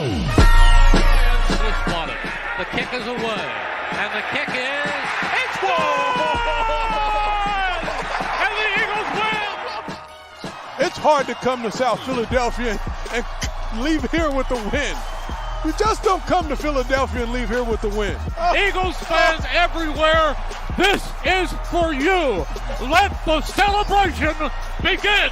The kick is away, and the kick is it's good! And the Eagles win! It's hard to come to South Philadelphia and leave here with the win. You just don't come to Philadelphia and leave here with the win. Eagles fans everywhere, this is for you. Let the celebration begin.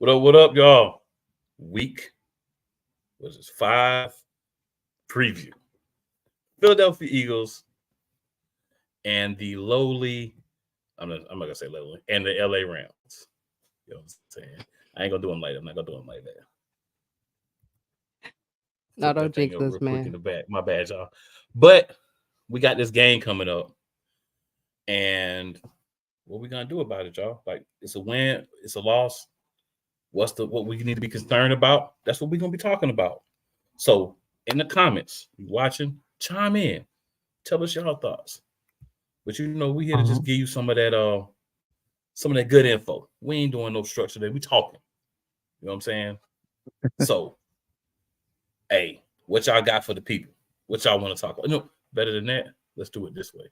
What up, y'all? Week, what is this, 5 preview. Philadelphia Eagles and the lowly, I'm not going to say lowly, and the LA Rams. You know what I'm saying? I ain't going to do them like that. I'm not going to do them like that. No, don't jinx us, man. In the back. My bad, y'all. But we got this game coming up. And what we going to do about it, y'all? Like, it's a win, it's a loss. What we need to be concerned about? That's what we're going to be talking about. So, in the comments, you watching, chime in. Tell us your thoughts. But we here to just give you some of that good info. We ain't doing no structure today. We talking. You know what I'm saying? So, hey, what y'all got for the people? What y'all want to talk about? No, better than that, let's do it this way.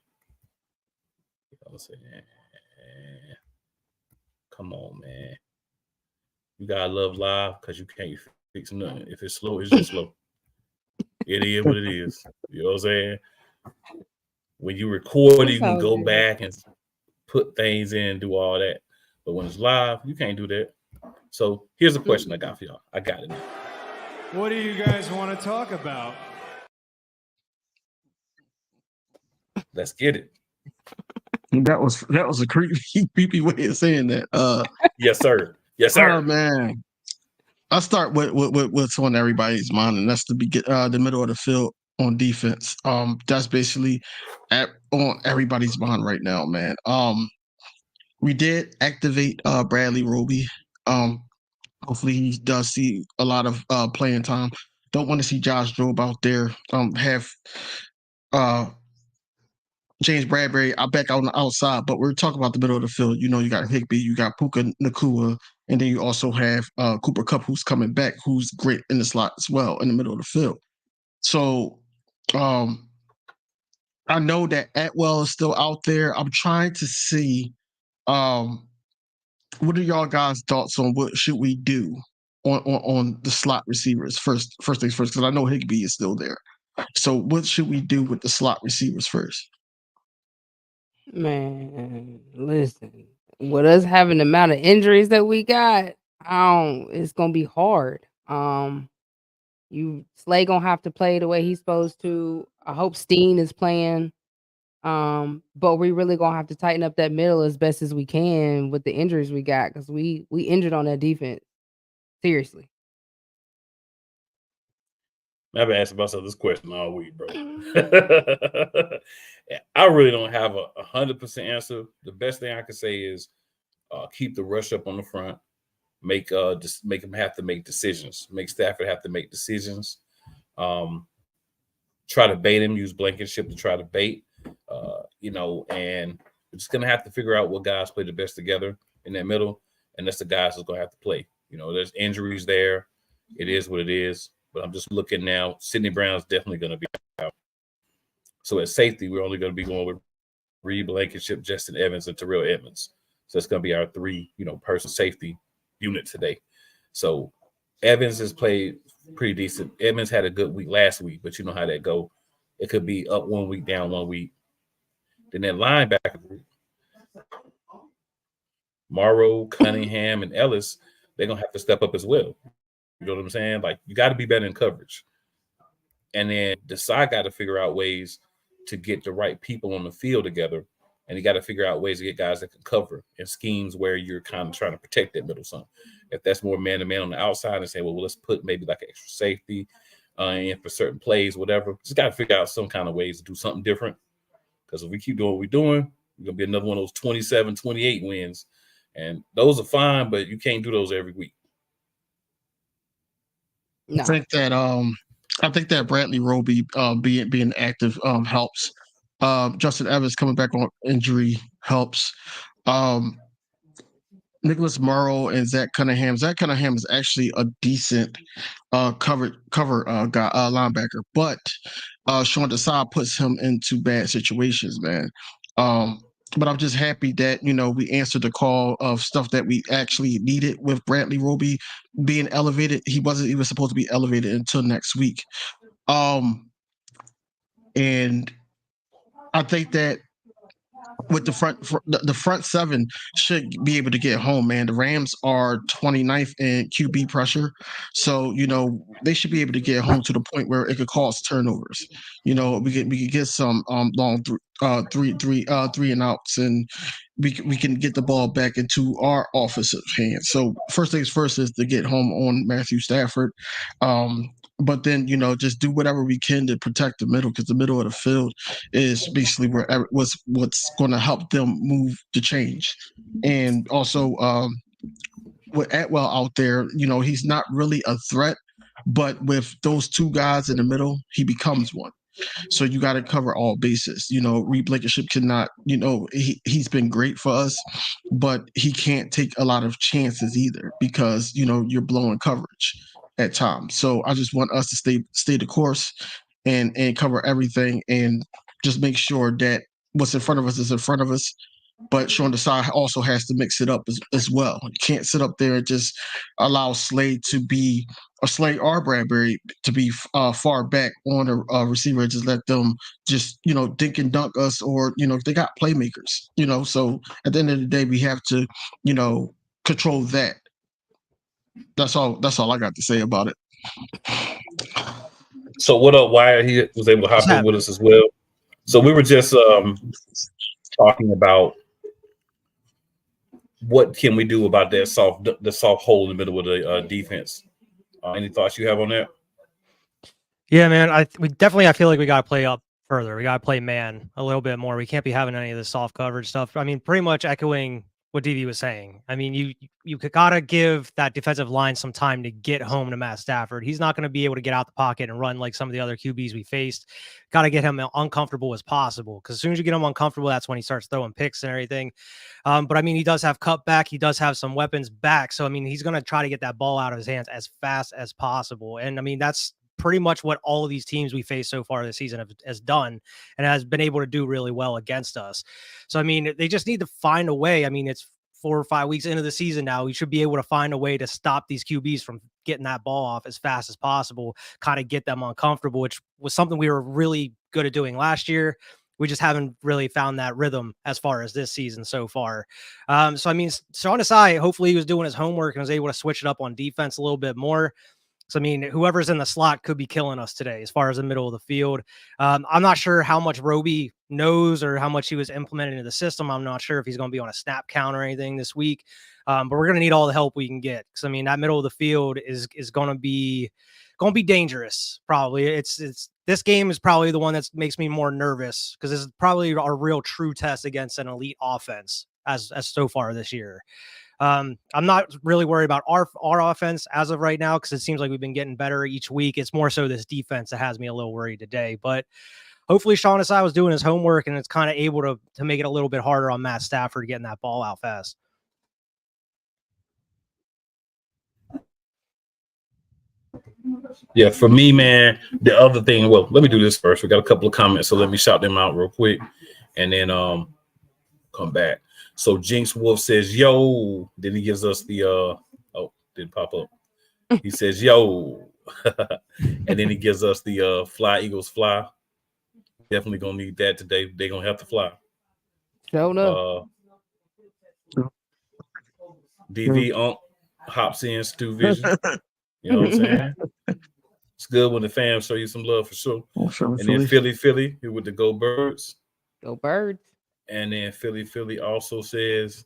You know what I'm saying? Come on, man. You gotta love live because you can't fix nothing. If it's slow, it's just slow. It is what it is. You know what I'm saying? When you record, you can go back and put things in, do all that. But when it's live, you can't do that. So here's a question I got for y'all. I got it now. What do you guys want to talk about? Let's get it. That was a creepy way of saying that. Yes, sir. Yes, sir. Oh man, I'll start with what's on everybody's mind, and that's the middle of the field on defense. That's basically on everybody's mind right now, man. We did activate Bradley Roby. Hopefully he does see a lot of playing time. Don't want to see Josh Jobe out there. Have James Bradbury back on the outside, but we're talking about the middle of the field. You got Higbee, you got Puka Nacua, and then you also have Cooper Kupp, who's coming back, who's great in the slot as well in the middle of the field. So I know that Atwell is still out there. I'm trying to see what are y'all guys' thoughts on what should we do on the slot receivers first things first, because I know Higbee is still there. So what should we do with the slot receivers first? Man, listen, with us having the amount of injuries that we got, it's gonna be hard. Slay gonna have to play the way he's supposed to. I hope Steen is playing. But we really gonna have to tighten up that middle as best as we can with the injuries we got, because we injured on that defense. Seriously. I've been asking myself this question all week, bro. I really don't have a 100% answer. The best thing I can say is keep the rush up on the front. Make them have to make decisions. Make Stafford have to make decisions. Try to bait him. Use Blankenship to try to bait. And we're just gonna have to figure out what guys play the best together in that middle, and that's the guys who's gonna have to play. There's injuries there. It is what it is. But I'm just looking now. Sidney Brown's definitely going to be out. So at safety, we're only going to be going with Reed Blankenship, Justin Evans, and Terrell Edmonds. So it's going to be our 3, person safety unit today. So Evans has played pretty decent. Edmonds had a good week last week, but you know how that go. It could be up 1 week, down 1 week. Then that linebacker group, Morrow, Cunningham, and Ellis, they're going to have to step up as well. You know what I'm saying? Like, you got to be better in coverage. And then Desai got to figure out ways to get the right people on the field together. And you got to figure out ways to get guys that can cover and schemes where you're kind of trying to protect that middle some. If that's more man-to-man on the outside and say, well, let's put maybe like an extra safety in for certain plays, whatever. Just got to figure out some kind of ways to do something different. Because if we keep doing what we're doing, we're going to be another one of those 27, 28 wins. And those are fine, but you can't do those every week. No. I think that I think that Bradley Roby being active helps. Justin Evans coming back on injury helps. Nicholas Morrow and Zach Cunningham. Zach Cunningham is actually a decent cover guy, linebacker, but Sean Desai puts him into bad situations, man. But I'm just happy that we answered the call of stuff that we actually needed with Bradley Roby being elevated. He wasn't even supposed to be elevated until next week, and I think that with the front seven should be able to get home, man. The Rams are 29th in QB pressure, so they should be able to get home to the point where it could cause turnovers. We could get some long three and outs, and we can get the ball back into our offensive hands. So first things first is to get home on Matthew Stafford. But then, just do whatever we can to protect the middle, because the middle of the field is basically what's going to help them move the change. And also, with Atwell out there, he's not really a threat, but with those two guys in the middle, he becomes one. So you got to cover all bases. Reed Blankenship cannot, he's been great for us, but he can't take a lot of chances either, because, you're blowing coverage at times. So I just want us to stay the course and cover everything, and just make sure that what's in front of us is in front of us. But Sean Desai also has to mix it up as well. You can't sit up there and just allow Slade or Bradbury to be far back on a receiver, and just let them just dink and dunk us, or they got playmakers. So at the end of the day, we have to control that. That's all I got to say about it. So what up, Wyatt? He was able to hop in with us as well. So we were just talking about what can we do about that soft hole in the middle of the defense. Any thoughts you have on that? Yeah, man. I feel like we got to play up further. We got to play man a little bit more. We can't be having any of this soft coverage stuff. I mean, pretty much echoing what DV was saying. I mean, you got to give that defensive line some time to get home to Matt Stafford. He's not going to be able to get out the pocket and run like some of the other QBs we faced. Got to get him uncomfortable as possible, because as soon as you get him uncomfortable, that's when he starts throwing picks and everything. But I mean, he does have cutback. He does have some weapons back. So, I mean, he's going to try to get that ball out of his hands as fast as possible. And I mean, that's pretty much what all of these teams we face so far this season has done, and has been able to do really well against us. So, I mean, they just need to find a way. I mean, it's 4 or 5 weeks into the season now. We should be able to find a way to stop these QBs from getting that ball off as fast as possible, kind of get them uncomfortable, which was something we were really good at doing last year. We just haven't really found that rhythm as far as this season so far. So, I mean, Sean Desai, hopefully he was doing his homework and was able to switch it up on defense a little bit more. So, I mean, whoever's in the slot could be killing us today as far as the middle of the field. I'm not sure how much Roby knows or how much he was implemented into the system. I'm not sure if he's going to be on a snap count or anything this week. But we're going to need all the help we can get, because, I mean, that middle of the field is going to be dangerous. Probably this game is probably the one that makes me more nervous, because this is probably our real true test against an elite offense as so far this year. I'm not really worried about our offense as of right now, because it seems like we've been getting better each week. It's more so this defense that has me a little worried today. But hopefully Sean Desai was doing his homework, and it's kind of able to make it a little bit harder on Matt Stafford getting that ball out fast. Yeah, for me, man, the other thing, well, let me do this first. We got a couple of comments, so let me shout them out real quick, and then come back. So Jinx Wolf says, yo. Then he gives us the didn't pop up. He says, yo. And then he gives us the fly, Eagles, fly. Definitely gonna need that today. They're gonna have to fly. Show enough. DV hops in, Stu Vision. You know what I'm saying? It's good when the fans show you some love for sure. And then Philly with the Go Birds. Go Birds. And then Philly also says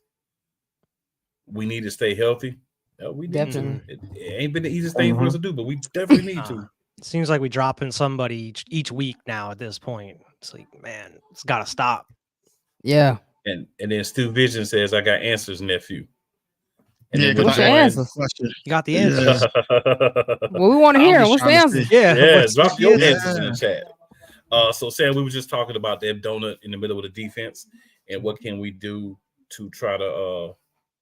we need to stay healthy. We need to. It ain't been the easiest thing for us to do, but we definitely need to. It seems like we dropping somebody each week now at this point. It's like, man, it's got to stop. Yeah. And then Stu Vision says, I got answers, nephew. And Yeah, then with What's your I asked answers? the question. You got the Yeah. answers. Well, we want to I'm hear 'em. just What's the trying to answers? see. Yeah. yeah, What's drop the your answers? answers in the chat. So Sam, we were just talking about that donut in the middle of the defense, and what can we do to try to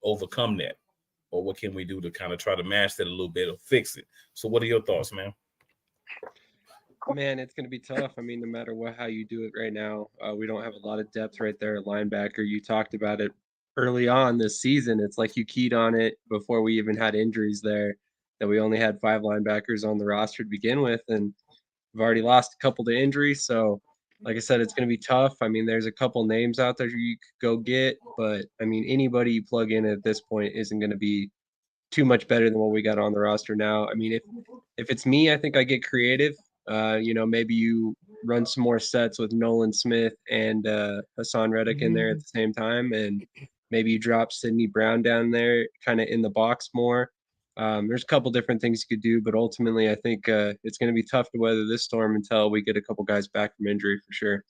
overcome that, or what can we do to kind of try to match that a little bit or fix it? So, what are your thoughts, man? Man, it's going to be tough. I mean, no matter how you do it right now, we don't have a lot of depth right there at linebacker. You talked about it early on this season. It's like you keyed on it before we even had injuries there, that we only had 5 linebackers on the roster to begin with, and we've already lost a couple to injury. So, like I said, it's going to be tough. I mean, there's a couple names out there you could go get, but I mean, anybody you plug in at this point isn't going to be too much better than what we got on the roster now. I mean, if it's me, I think I get creative. Maybe you run some more sets with Nolan Smith and Hassan Reddick in there at the same time, and maybe you drop Sidney Brown down there, kind of in the box more. There's a couple different things you could do, but ultimately, I think it's going to be tough to weather this storm until we get a couple guys back from injury for sure.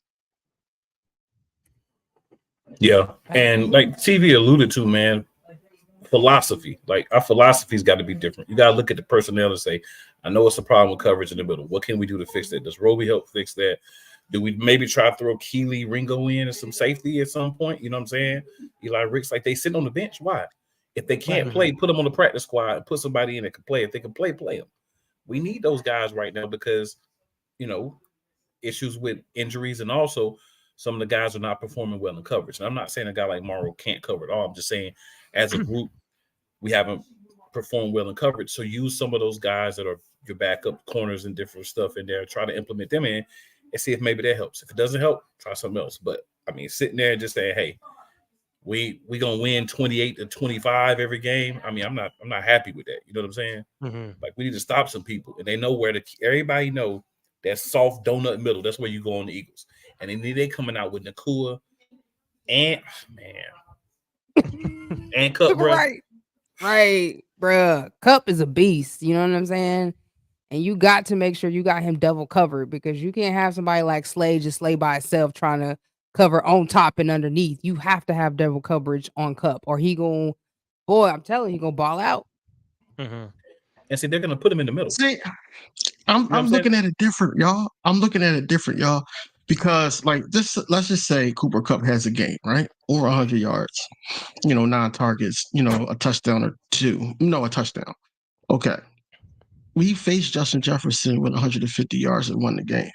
Yeah, and like TV alluded to, man, philosophy. Like our philosophy's got to be different. You got to look at the personnel and say, I know it's a problem with coverage in the middle. What can we do to fix that? Does Roby help fix that? Do we maybe try to throw Keely Ringo in as some safety at some point? You know what I'm saying? Eli Ricks, like they sit on the bench. Why? If they can't play, put them on the practice squad and put somebody in that can play. If they can play, play them. We need those guys right now because, issues with injuries, and also some of the guys are not performing well in coverage. And I'm not saying a guy like Morrow can't cover it all. I'm just saying as a group, we haven't performed well in coverage. So use some of those guys that are your backup corners and different stuff in there. Try to implement them in and see if maybe that helps. If it doesn't help, try something else. But I mean, sitting there and just saying, hey, we gonna win 28-25 every game. I mean, I'm not happy with that. You know what I'm saying? Mm-hmm. Like we need to stop some people, and they know where to. Everybody know that soft donut middle. That's where you go on the Eagles, and then they coming out with Nakua and and Cup, bro. Right, bruh. Cup is a beast. You know what I'm saying? And you got to make sure you got him double covered, because you can't have somebody like Slade just lay by itself trying to cover on top and underneath. You have to have double coverage on Cup, or I'm telling you, he gonna ball out. Mm-hmm. And see, they're gonna put him in the middle. See, I'm looking at it different, y'all. I'm looking at it different, y'all, because like this. Let's just say Cooper Kupp has a game, right? Over 100 yards, 9 targets, a touchdown or 2. No, a touchdown. Okay. We faced Justin Jefferson with 150 yards and won the game.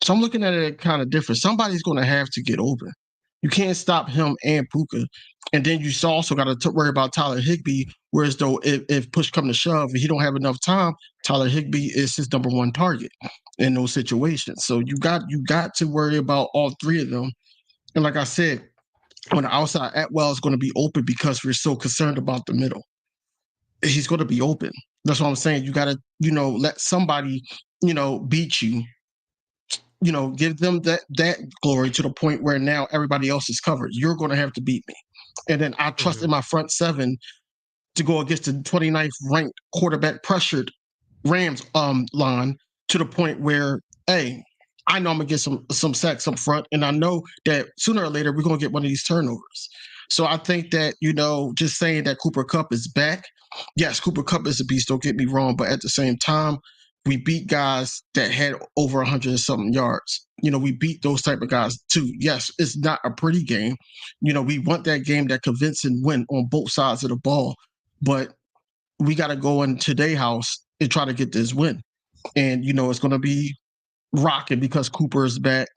So I'm looking at it kind of different. Somebody's going to have to get open. You can't stop him and Puka. And then you also got to worry about Tyler Higbee, whereas though if push come to shove, if he don't have enough time, Tyler Higbee is his number 1 target in those situations. So you got to worry about all 3 of them. And like I said, on the outside, Atwell is going to be open because we're so concerned about the middle. He's going to be open. That's what I'm saying. You got to, let somebody, beat you. Give them that glory to the point where now everybody else is covered. You're going to have to beat me. And then I trust in my front 7 to go against the 29th ranked quarterback pressured Rams line to the point where, hey, I know I'm going to get some sacks up front, and I know that sooner or later we're going to get one of these turnovers. So I think that, just saying that Cooper Kupp is back, yes, Cooper Kupp is a beast, don't get me wrong, but at the same time, we beat guys that had over 100 and something yards. We beat those type of guys too. Yes, it's not a pretty game. We want that game, that convincing win on both sides of the ball, but we got to go into their house and try to get this win. And, it's going to be rocking because Cooper is back.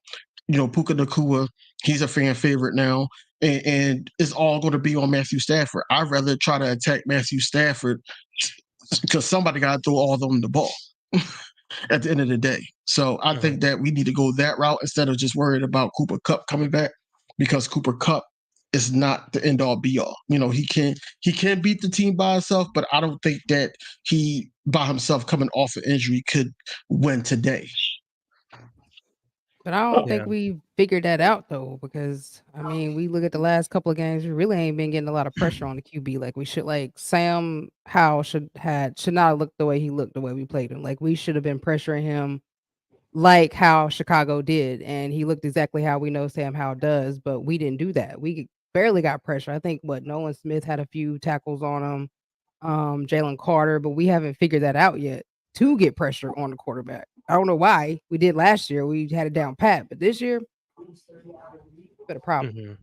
Puka Nacua, he's a fan favorite now. And it's all going to be on Matthew Stafford. I'd rather try to attack Matthew Stafford because somebody got to throw all of them the ball at the end of the day. So I think that we need to go that route instead of just worried about Cooper Kupp coming back, because Cooper Kupp is not the end all be all. He can beat the team by himself, but I don't think that he by himself coming off an injury could win today. But I don't think we figured that out though, because I mean, we look at the last couple of games, we really ain't been getting a lot of pressure on the QB like we should. Like Sam Howell should not have looked the way he looked the way we played him. Like we should have been pressuring him like how Chicago did, and he looked exactly how we know Sam Howell does, but we didn't do that. We barely got pressure. I think Nolan Smith had a few tackles on him. Jalen Carter, but we haven't figured that out yet to get pressure on the quarterback. I don't know why. We did last year. We had it down pat, but this year, been a problem.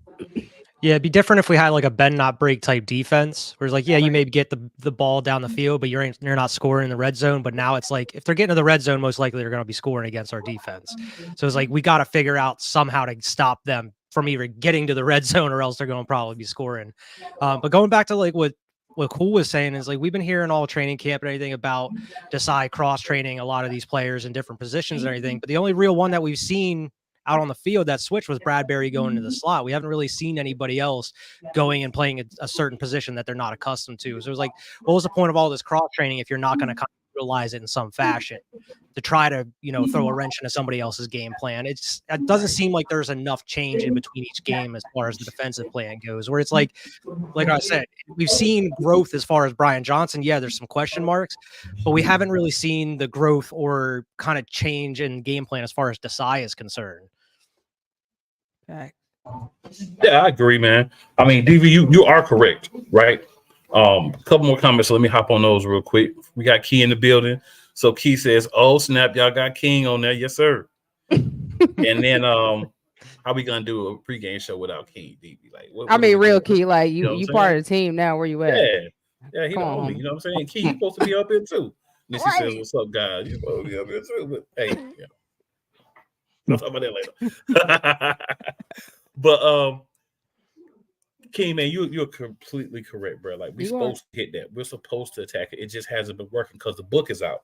Yeah, it'd be different if we had like a bend not break type defense, where it's like, yeah, you maybe get the ball down the field, but you're not scoring in the red zone. But now it's like if they're getting to the red zone, most likely they're going to be scoring against our defense. So it's like we got to figure out somehow to stop them from either getting to the red zone or else they're going to probably be scoring. But going back to like what Cool was saying is like we've been hearing all training camp and everything about Desai cross training a lot of these players in different positions and everything. But the only real one that we've seen out on the field that switch was Bradbury going to the slot. We haven't really seen anybody else going and playing a certain position that they're not accustomed to. So it was like, what was the point of all this cross training if you're not going to kind of utilize it in some fashion to try to, throw a wrench into somebody else's game plan? It doesn't seem like there's enough change in between each game as far as the defensive plan goes, where it's like I said, we've seen growth as far as Brian Johnson. Yeah, there's some question marks, but we haven't really seen the growth or kind of change in game plan as far as Desai is concerned. Yeah, I agree, man. I mean, DV, you are correct, right? A couple more comments. So let me hop on those real quick. We got Key in the building. So Key says, "Oh snap, y'all got King on there, yes sir." And then, how we gonna do a pregame show without King, DV? Like, real Key, like you part of the team now. Where you at? Yeah, he the homie. You know what I'm saying? Key, you supposed to be up here too. And then she says, "What's up, guys? You supposed to be up here too." But hey, yeah. We'll talk about that later. But King, man, you're completely correct, bro. Like we're supposed to hit that. We're supposed to attack it. It just hasn't been working because the book is out.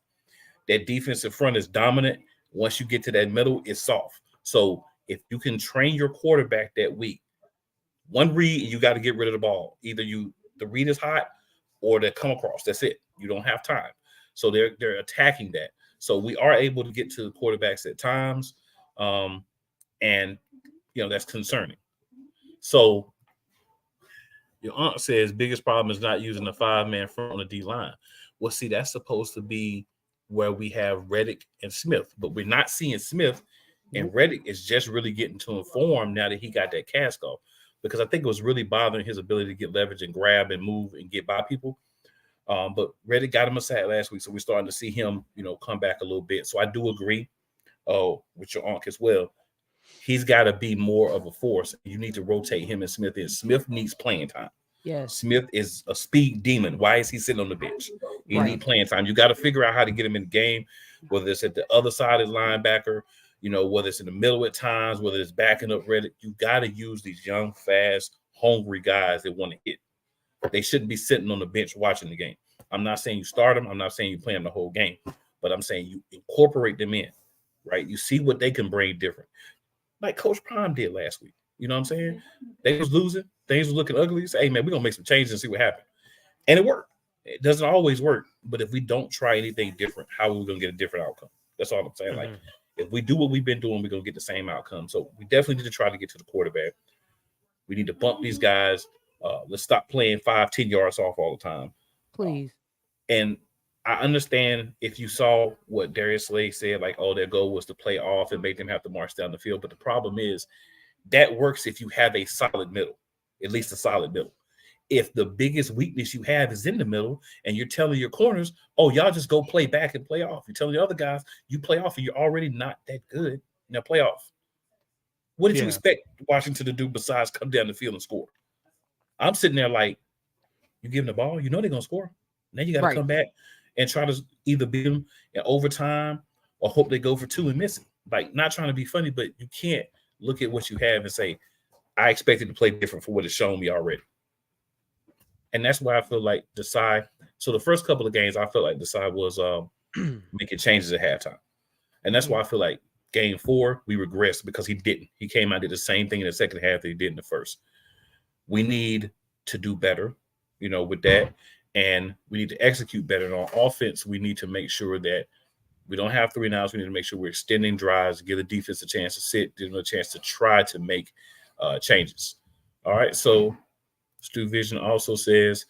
That defensive front is dominant. Once you get to that middle, it's soft. So if you can train your quarterback that week, one read, you got to get rid of the ball. Either the read is hot or they come across. That's it. You don't have time. So they're attacking that. So we are able to get to the quarterbacks at times. And that's concerning. So your aunt says biggest problem is not using the 5-man front on the D line. Well, see, that's supposed to be where we have Reddick and Smith, but we're not seeing Smith, and Reddick is just really getting to inform now that he got that cast off, because I think it was really bothering his ability to get leverage and grab and move and get by people. But Reddick got him a sack last week, so we're starting to see him, come back a little bit. So I do agree with your aunt as well. He's got to be more of a force. You need to rotate him and Smith in. Smith needs playing time. Yes. Smith is a speed demon. Why is he sitting on the bench? He needs playing time. You got to figure out how to get him in the game, whether it's at the other side of the linebacker, whether it's in the middle at times, whether it's backing up Reddick. You got to use these young, fast, hungry guys that want to hit. They shouldn't be sitting on the bench watching the game. I'm not saying you start them. I'm not saying you play them the whole game, but I'm saying you incorporate them in, right? You see what they can bring different. Like Coach Prime did last week. You know what I'm saying? They was losing. Things were looking ugly. Say, hey, man, we're going to make some changes and see what happens. And it worked. It doesn't always work. But if we don't try anything different, how are we going to get a different outcome? That's all I'm saying. Like, if we do what we've been doing, we're going to get the same outcome. So we definitely need to try to get to the quarterback. We need to bump these guys. Let's stop playing 5-10 yards off all the time. Please. And I understand if you saw what Darius Slay said, like, oh, their goal was to play off and make them have to march down the field. But the problem is that works if you have a solid middle, at least a solid middle. If the biggest weakness you have is in the middle and you're telling your corners, oh, y'all just go play back and play off. You're telling the other guys, you play off and you're already not that good. Now play off. What did you expect Washington to do besides come down the field and score? I'm sitting there like, you give them the ball, they're going to score. Now you got to come back and try to either beat them in overtime or hope they go for 2 and miss it. Like, not trying to be funny, but you can't look at what you have and say, I expected to play different for what it's shown me already. And that's why I feel like Desai. So the first couple of games, I felt like Desai was making changes at halftime. And that's why I feel like game 4, we regressed because he didn't. He came out and did the same thing in the second half that he did in the first. We need to do better, with that. And we need to execute better. And on offense, we need to make sure that we don't have 3 and outs. We need to make sure we're extending drives, give the defense a chance to sit, give them a chance to try to make changes. All right. So Stu Vision also says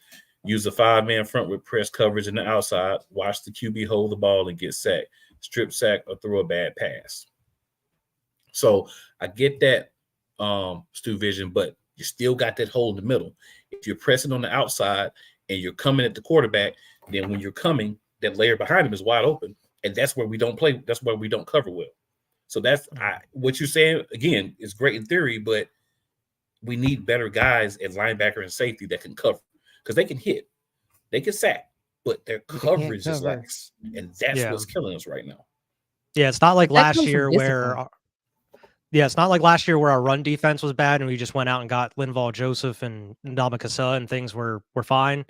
use a 5-man front with press coverage in the outside. Watch the QB hold the ball and get sacked, strip sack, or throw a bad pass. So I get that, Stu Vision, but you still got that hole in the middle. If you're pressing on the outside and you're coming at the quarterback, then when you're coming, that layer behind him is wide open, and that's where we don't play. That's where we don't cover well. So that's what you're saying. Again, is great in theory, but we need better guys at linebacker and safety that can cover, because they can hit, they can sack, but their coverage is lax, and that's what's killing us right now. Yeah, it's not like last year where. Yeah, it's not like last year where our run defense was bad and we just went out and got Linval Joseph and Ndamukong and things were fine.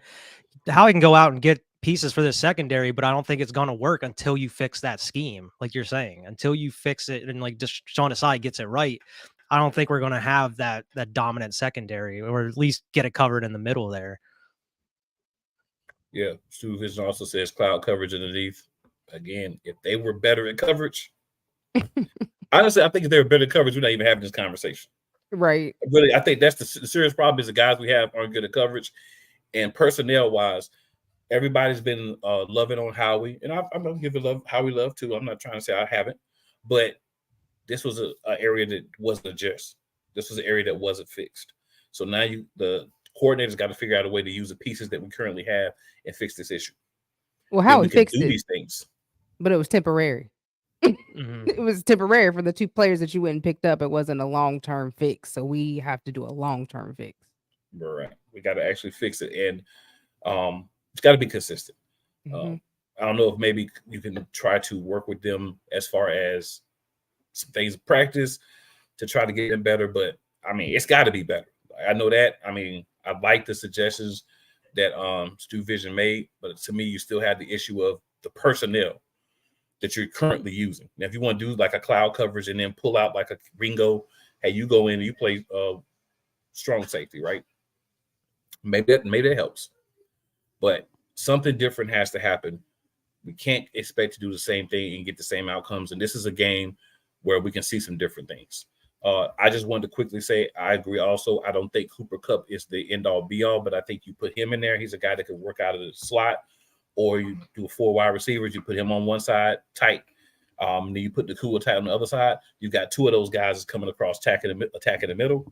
How he can go out and get pieces for this secondary, but I don't think it's going to work until you fix that scheme, like you're saying. Until you fix it and like just Sean Desai gets it right, I don't think we're going to have that dominant secondary, or at least get it covered in the middle there. Yeah, Stu Vision also says cloud coverage underneath. Again, if they were better at coverage, honestly, I think if they were better at coverage, we're not even having this conversation. Right. Really, I think that's the serious problem is the guys we have aren't good at coverage. And personnel-wise, everybody's been loving on Howie. And I'm going to give Howie love, too. I'm not trying to say I haven't. But this was an area that wasn't addressed. This was an area that wasn't fixed. So now the coordinators got to figure out a way to use the pieces that we currently have and fix this issue. Well, Howie fixed it. These things. But it was temporary. It was temporary for the two players that you went and picked up. It wasn't a long-term fix. So we have to do a long-term fix. Right. We got to actually fix it. And it's got to be consistent. I don't know if maybe you can try to work with them as far as some things of practice to try to get them better. But, I mean, it's got to be better. I know that. I mean, I like the suggestions that Stu Vision made. But to me, you still have the issue of the personnel that you're currently using. Now, if you want to do like a cloud coverage and then pull out like a Ringo, hey, you go in and you play strong safety, right? Maybe that helps. But something different has to happen. We can't expect to do the same thing and get the same outcomes. And this is a game where we can see some different things. I just wanted to quickly say I agree also. I don't think Cooper Kupp is the end-all be-all, but I think you put him in there. He's a guy that can work out of the slot. Or you do 4 wide receivers, you put him on one side tight, then you put the Nakua tight on the other side. You've got 2 of those guys coming across, attacking the middle,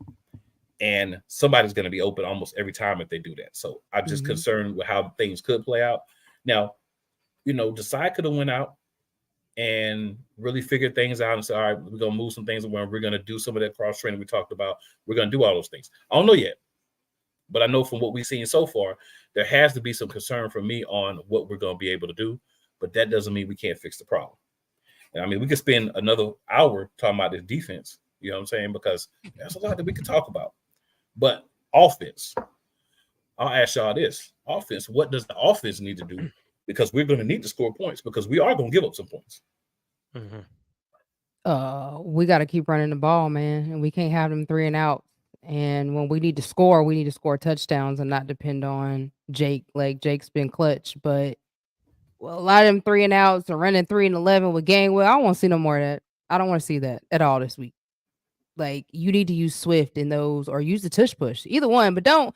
and somebody's going to be open almost every time if they do that. So I'm just concerned with how things could play out. Now, Desai could have went out and really figured things out and said, all right, we're going to move some things around. We're going to do some of that cross-training we talked about. We're going to do all those things. I don't know yet. But I know from what we've seen so far, there has to be some concern from me on what we're going to be able to do. But that doesn't mean we can't fix the problem. And I mean, we could spend another hour talking about this defense, you know what I'm saying? Because there's a lot that we can talk about. But offense, I'll ask y'all this. Offense, what does the offense need to do? Because we're going to need to score points because we are going to give up some points. We got to keep running the ball, man. And we can't have them 3 and out. And when we need to score touchdowns and not depend on Jake. Like Jake's been clutch, but a lot of them 3 and outs are running 3 and 11 with Gainwell. I don't want to see no more of that. I don't want to see that at all this week. Like you need to use Swift in those or use the tush push, either one. But don't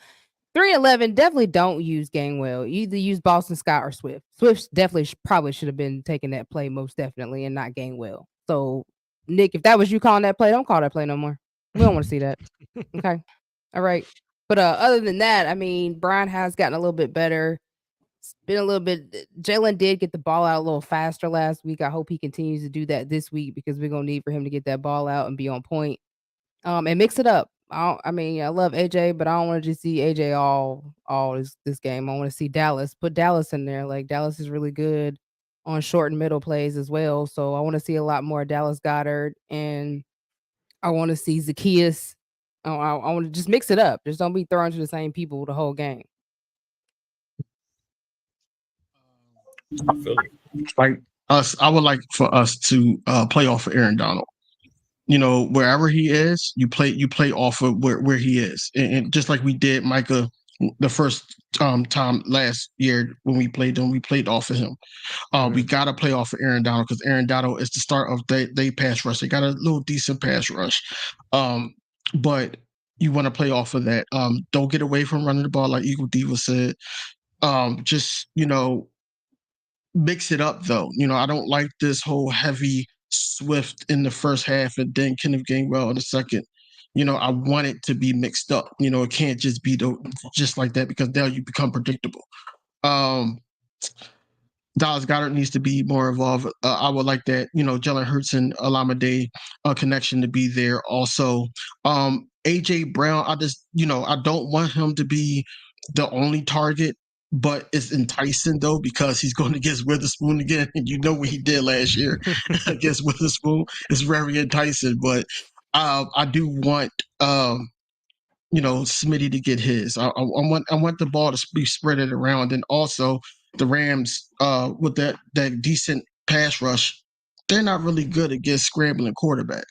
3 and 11. Definitely don't use Gainwell. Either use Boston Scott or Swift. Swift definitely probably should have been taking that play most definitely and not Gainwell. So Nick, if that was you calling that play, don't call that play no more. We don't want to see that. Okay. All right. But other than that, I mean, Brian has gotten a little bit better. It's been a little bit. Jalen did get the ball out a little faster last week. I hope he continues to do that this week because we're going to need for him to get that ball out and be on point. And mix it up. I love AJ, but I don't want to just see AJ all this game. I want to see Dallas. Put Dallas in there. Like Dallas is really good on short and middle plays as well. So I want to see a lot more Dallas Goedert, and I want to see Zacchaeus. I want to just mix it up. Just don't be throwing to the same people the whole game. Like us, I would like for us to play off of Aaron Donald. Wherever he is, you play off of where he is, and just like we did Micah the first time last year when we played them, we played off of him. We got to play off of Aaron Donald because Aaron Donald is the start of they pass rush. They got a little decent pass rush, but you want to play off of that. Don't get away from running the ball like Eagle Diva said. Just mix it up though. I don't like this whole heavy Swift in the first half and then Kenneth Gainwell in the second. I want it to be mixed up. It can't just be just like that, because now you become predictable. Dallas Goddard needs to be more involved. I would like that, Jalen Hurts and Alameda connection to be there also. AJ Brown, I don't want him to be the only target, but it's enticing though, because he's going against Witherspoon again, and you know what he did last year against Witherspoon. It's very enticing, but I do want Smitty to get his. I want the ball to be spread it around, and also the Rams with that decent pass rush. They're not really good against scrambling quarterbacks.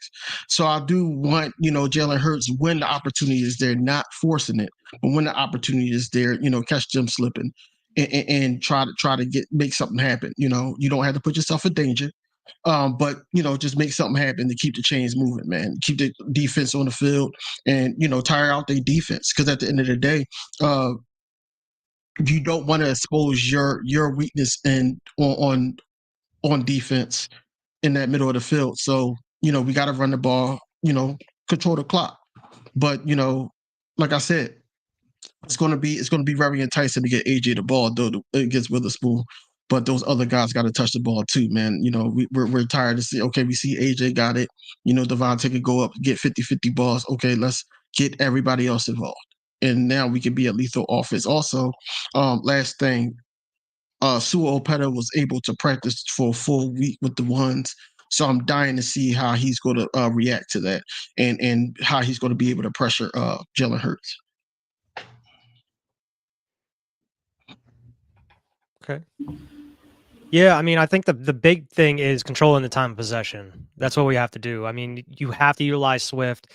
So I do want, Jalen Hurts, when the opportunity is there, not forcing it, but when the opportunity is there, catch them slipping and try to make something happen. You don't have to put yourself in danger. But just make something happen to keep the chains moving, man. Keep the defense on the field, and tire out their defense. Because at the end of the day, you don't want to expose your weakness on defense in that middle of the field. So we got to run the ball, control the clock. But like I said, it's gonna be very enticing to get AJ the ball though against Witherspoon. But those other guys got to touch the ball too, man. We're tired to see. Okay, we see AJ got it. Devontae could go up, get 50-50 balls. Okay, let's get everybody else involved, and now we can be a lethal offense. Also, last thing, Sua Opeta was able to practice for a full week with the ones. So I'm dying to see how he's going to react to that, and how he's going to be able to pressure Jalen Hurts. Okay. Yeah, I mean, I think the big thing is controlling the time of possession. That's what we have to do. I mean, you have to utilize Swift.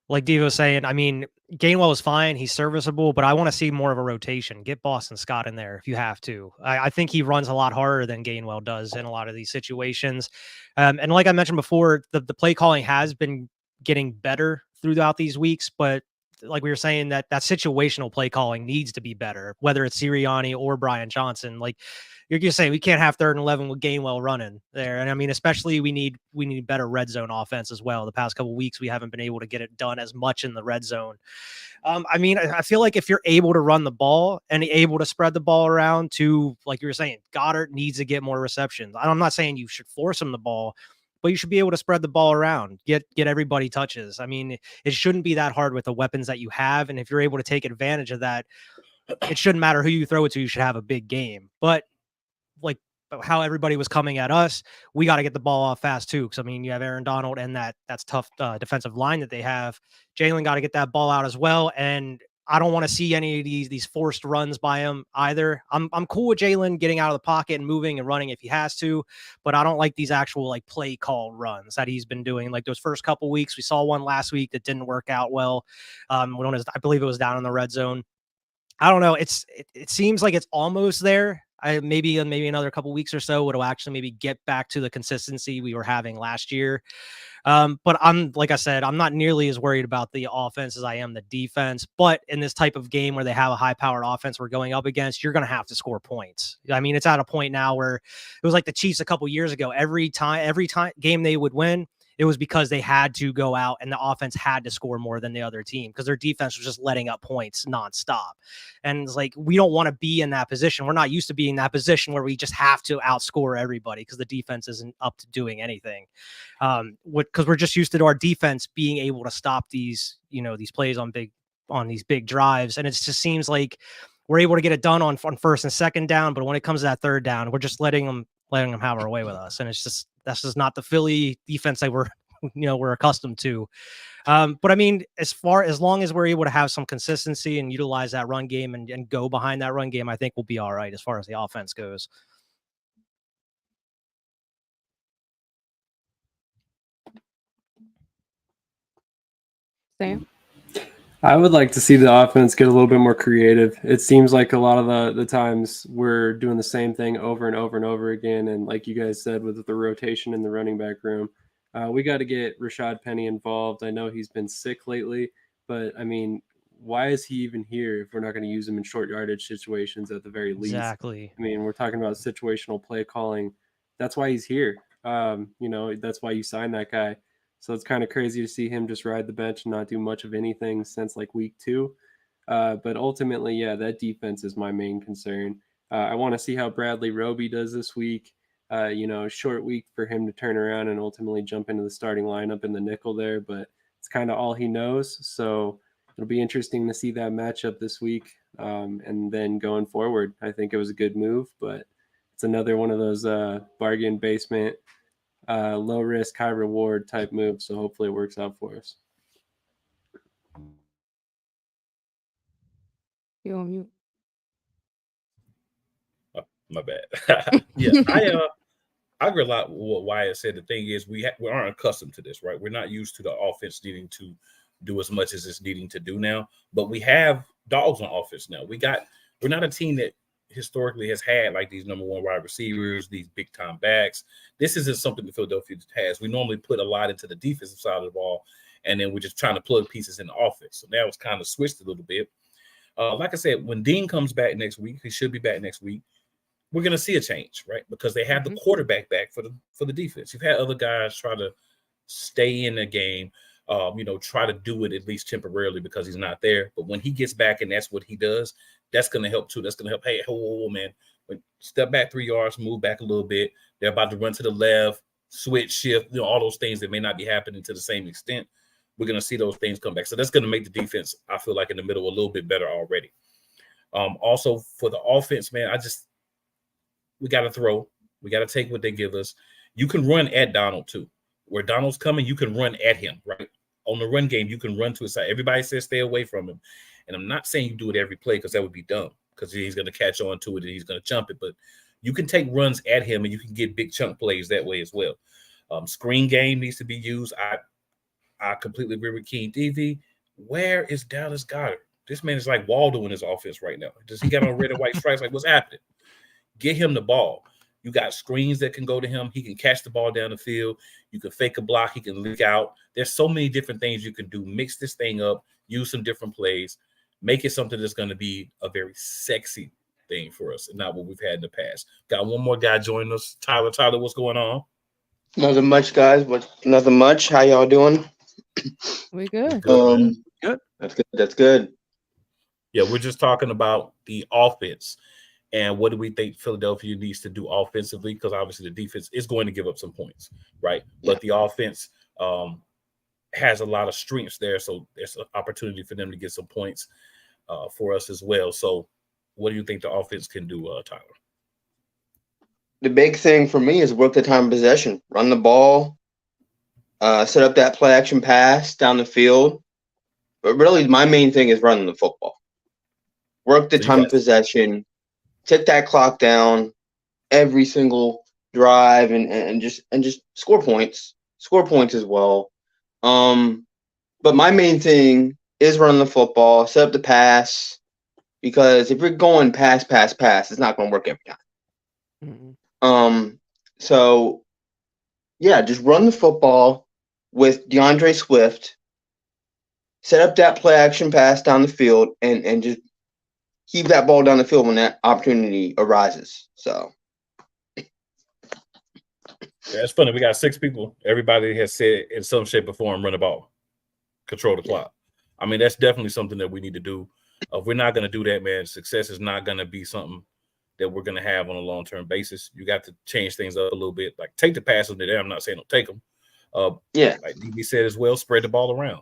Like Devo was saying, I mean, Gainwell is fine. He's serviceable, but I want to see more of a rotation. Get Boston Scott in there if you have to. I think he runs a lot harder than Gainwell does in a lot of these situations. And like I mentioned before, the play calling has been getting better throughout these weeks, but like we were saying, that situational play calling needs to be better, whether it's Sirianni or Brian Johnson. Like you're just saying, we can't have 3rd and 11 with Gainwell running there. And I mean, especially we need better red zone offense as well. The past couple of weeks, we haven't been able to get it done as much in the red zone. I mean, I feel like if you're able to run the ball and able to spread the ball around to, like you were saying, Goddard needs to get more receptions. I'm not saying you should force him the ball, but you should be able to spread the ball around, get everybody touches. I mean, it shouldn't be that hard with the weapons that you have. And if you're able to take advantage of that, it shouldn't matter who you throw it to. You should have a big game. But like how everybody was coming at us, we got to get the ball off fast too. Because I mean, you have Aaron Donald and that's tough defensive line that they have. Jalen got to get that ball out as well. And I don't want to see any of these forced runs by him either. I'm cool with Jalen getting out of the pocket and moving and running if he has to, but I don't like these actual like play call runs that he's been doing. Like those first couple weeks, we saw one last week that didn't work out well. I believe it was down in the red zone. I don't know. It seems like it's almost there. Maybe another couple weeks or so it'll actually maybe get back to the consistency we were having last year. But like I said, I'm not nearly as worried about the offense as I am the defense. But in this type of game where they have a high-powered offense we're going up against, you're going to have to score points. I mean, it's at a point now where it was like the Chiefs a couple years ago. Every time game they would win, it was because they had to go out and the offense had to score more than the other team because their defense was just letting up points nonstop. And it's like, we don't want to be in that position. We're not used to being in that position where we just have to outscore everybody because the defense isn't up to doing anything. Because we're just used to our defense being able to stop these plays on these big drives. And it just seems like we're able to get it done on 1st and 2nd down. But when it comes to that 3rd down, we're just letting them have our way with us. And that's just not the Philly defense that we're accustomed to. But I mean, as long as we're able to have some consistency and utilize that run game and go behind that run game, I think we'll be all right as far as the offense goes. Sam? I would like to see the offense get a little bit more creative. It seems like a lot of the times we're doing the same thing over and over and over again. And like you guys said, with the rotation in the running back room, we got to get Rashad Penny involved. I know he's been sick lately, but I mean, why is he even here if we're not going to use him in short yardage situations at the very least? Exactly. I mean, we're talking about situational play calling. That's why he's here. That's why you signed that guy. So it's kind of crazy to see him just ride the bench and not do much of anything since like week 2. But ultimately, yeah, that defense is my main concern. I want to see how Bradley Roby does this week. Short week for him to turn around and ultimately jump into the starting lineup in the nickel there, but it's kind of all he knows. So it'll be interesting to see that matchup this week. And then going forward, I think it was a good move, but it's another one of those bargain basement, low risk, high reward type moves. So hopefully it works out for us. You on mute. Oh, my bad. Yeah, I agree a lot with what Wyatt said. The thing is, we aren't accustomed to this, right? We're not used to the offense needing to do as much as it's needing to do now. But we have dogs on offense now. We're not a team that historically has had like these number one wide receivers, these big time backs. This isn't something that Philadelphia has. We normally put a lot into the defensive side of the ball, and then we're just trying to plug pieces in the offense. So now it's kind of switched a little bit. Like I said, when Dean comes back next week, he should be back next week. We're going to see a change, right? Because they have the quarterback back for the defense. You've had other guys try to stay in the game, try to do it at least temporarily because he's not there. But when he gets back and that's what he does, that's going to help too. That's going to help. Hey, whoa, man, step back 3 yards, move back a little bit. They're about to run to the left, switch, shift, all those things that may not be happening to the same extent. We're going to see those things come back. So that's going to make the defense, I feel like, in the middle a little bit better already. Also, for the offense, man, we got to throw. We got to take what they give us. You can run at Donald, too. Where Donald's coming, you can run at him, right? On the run game, you can run to his side. Everybody says stay away from him. And I'm not saying you do it every play because that would be dumb because he's going to catch on to it and he's going to jump it. But you can take runs at him and you can get big chunk plays that way as well. Screen game needs to be used. I completely agree with King DV. Where is Dallas Goedert? This man is like Waldo in his offense right now. Does he got on red and white stripes? Like, what's happening? Get him the ball. You got screens that can go to him. He can catch the ball down the field. You can fake a block. He can leak out. There's so many different things you can do. Mix this thing up. Use some different plays. Make it something that's going to be a very sexy thing for us and not what we've had in the past. Got one more guy joining us. Tyler, what's going on? Nothing much, guys. Nothing much. How y'all doing? We good. Good. That's good. Yeah, we're just talking about the offense and what do we think Philadelphia needs to do offensively, because obviously the defense is going to give up some points, right? But the offense has a lot of strengths there, so there's an opportunity for them to get some points for us as well. So what do you think the offense can do, Tyler? The big thing for me is work the time of possession, run the ball, set up that play action pass down the field. But really, my main thing is running the football. Work the time of possession, take that clock down every single drive, and just score points. Score points as well. But my main thing is running the football, set up the pass, because if you're going pass, it's not going to work every time. Mm-hmm. So yeah, just run the football with DeAndre Swift, set up that play action pass down the field, and just keep that ball down the field when that opportunity arises. So yeah, it's funny. We got 6 people. Everybody has said in some shape or form, run the ball, control the clock. I mean, that's definitely something that we need to do. If we're not going to do that, man, success is not going to be something that we're going to have on a long-term basis. You got to change things up a little bit. Like, take the passes there. I'm not saying don't take them. Like DB said as well, spread the ball around.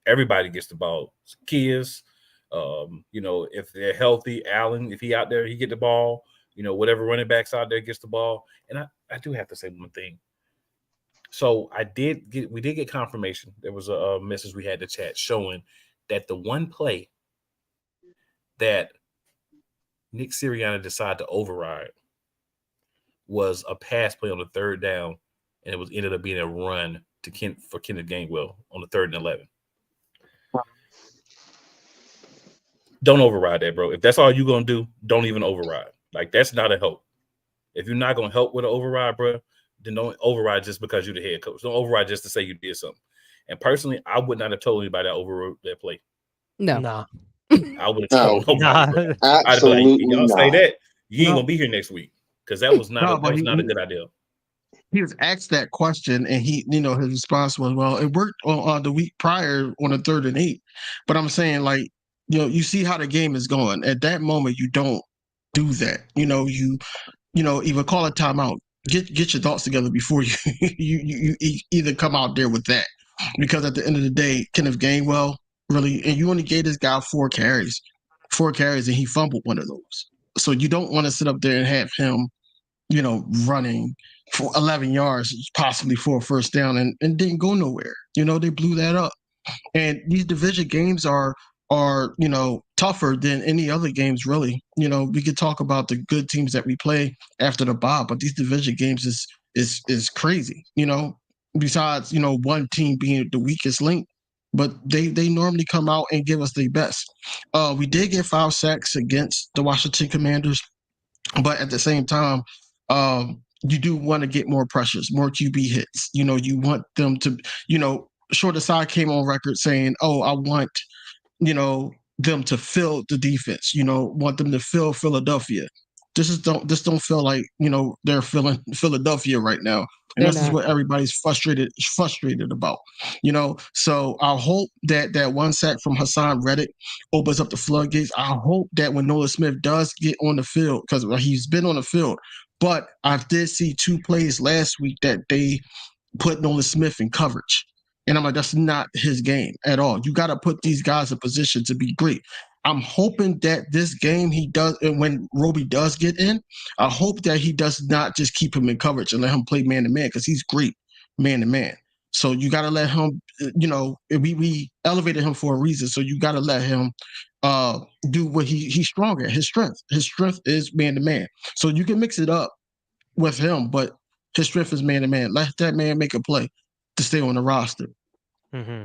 Everybody gets the ball. Kids, if they're healthy, Allen, if he out there, he get the ball. Whatever running backs out there gets the ball. And I do have to say one thing. So we did get confirmation. There was a message we had to chat showing that the one play that Nick Sirianni decided to override was a pass play on the third down, and it ended up being a run for Kenneth Gainwell on the 3rd and 11. Don't override that, bro. If that's all you're going to do, don't even override. Like, that's not a help. If you're not going to help with an override, bro, then don't override just because you're the head coach. Don't override just to say you did something. And personally, I would not have told anybody that overrode that play. No. I would have told nobody. Absolutely I'd be like, y'all not. say that, you ain't going to be here next week. Because that was not a good idea. he was asked that question, and he, his response was, "Well, it worked on the week prior on a 3rd and 8." But I'm saying, like, you see how the game is going. At that moment, you don't do that. Either call a timeout, get your thoughts together before you either come out there with that, because at the end of the day, Kenneth Gainwell really, and you only gave this guy 4 carries, and he fumbled one of those. So you don't want to sit up there and have him, running for 11 yards, possibly for a first down, and didn't go nowhere. They blew that up. And these division games are tougher than any other games, really. We could talk about the good teams that we play after the bye, but these division games is crazy. Besides one team being the weakest link, but they normally come out and give us their best. We did get 5 sacks against the Washington Commanders, but at the same time, you do want to get more pressures, more QB hits. You want them to, Short Aside came on record saying, "Oh, I want, them to fill the defense. Want them to fill Philadelphia." This don't feel like they're filling Philadelphia right now, and this is what everybody's frustrated about. So I hope that 1 sack from Hassan Reddick opens up the floodgates. I hope that when Nolan Smith does get on the field, because he's been on the field, but I did see 2 plays last week that they put Nolan Smith in coverage. And I'm like, that's not his game at all. You got to put these guys in position to be great. I'm hoping that this game he does, and when Roby does get in, I hope that he does not just keep him in coverage and let him play man-to-man, because he's great man-to-man. So you got to let him, we elevated him for a reason. So you got to let him do what he's strong at, his strength. His strength is man-to-man. So you can mix it up with him, but his strength is man-to-man. Let that man make a play to stay on the roster. Mm-hmm.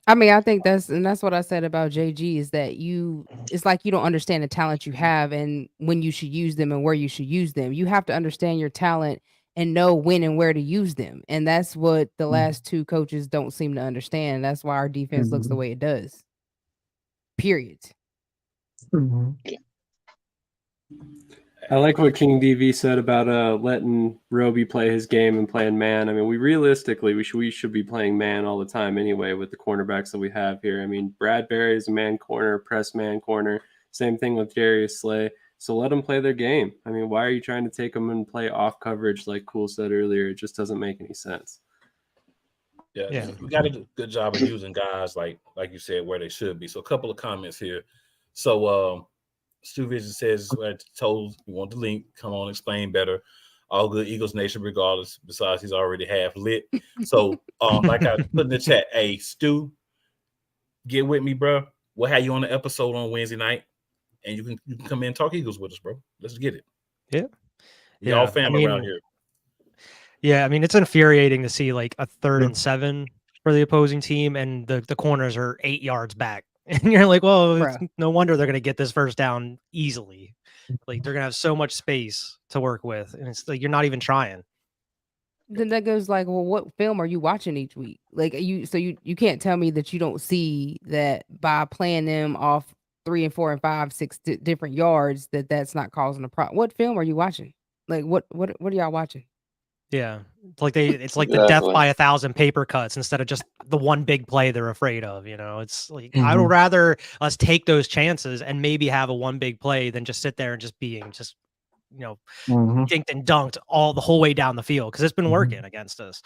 I mean, I think that's what I said about JG, is that it's like you don't understand the talent you have and when you should use them and where you should use them. You have to understand your talent and know when and where to use them. And that's what the last 2 coaches don't seem to understand. That's why our defense looks the way it does. Period. I like what King DV said about letting Roby play his game and playing man. I mean, we should be playing man all the time anyway with the cornerbacks that we have here. I mean, Bradbury is a man corner, press man corner. Same thing with Darius Slay. So let them play their game. I mean, why are you trying to take them and play off coverage like Cool said earlier? It just doesn't make any sense. Yeah. We got to do a good job of using guys like you said where they should be. So a couple of comments here. So Stu Vision says, I told you want the link. Come on, explain better. All good Eagles Nation, regardless. Besides, he's already half lit. So, like I put in the chat, hey, Stu, get with me, bro. We'll have you on the episode on Wednesday night, and you can come in and talk Eagles with us, bro. Let's get it. Yeah. We all family around here. Yeah, I mean, it's infuriating to see like a 3rd and 7 for the opposing team, and the corners are 8 yards back. And you're like, well, it's no wonder they're going to get this first down easily. Like, they're going to have so much space to work with. And it's like, you're not even trying. Then that goes like, well, what film are you watching each week? Like, you can't tell me that you don't see that by playing them off 3 and 4 and 5, 6 different yards, that's not causing a problem. What film are you watching? Like, what are y'all watching? Yeah. It's like the death by 1,000 paper cuts instead of just the one big play they're afraid of. It's like, I would rather us take those chances and maybe have a one big play than just sit there and just being dinked and dunked the whole way down the field, because it's been working against us.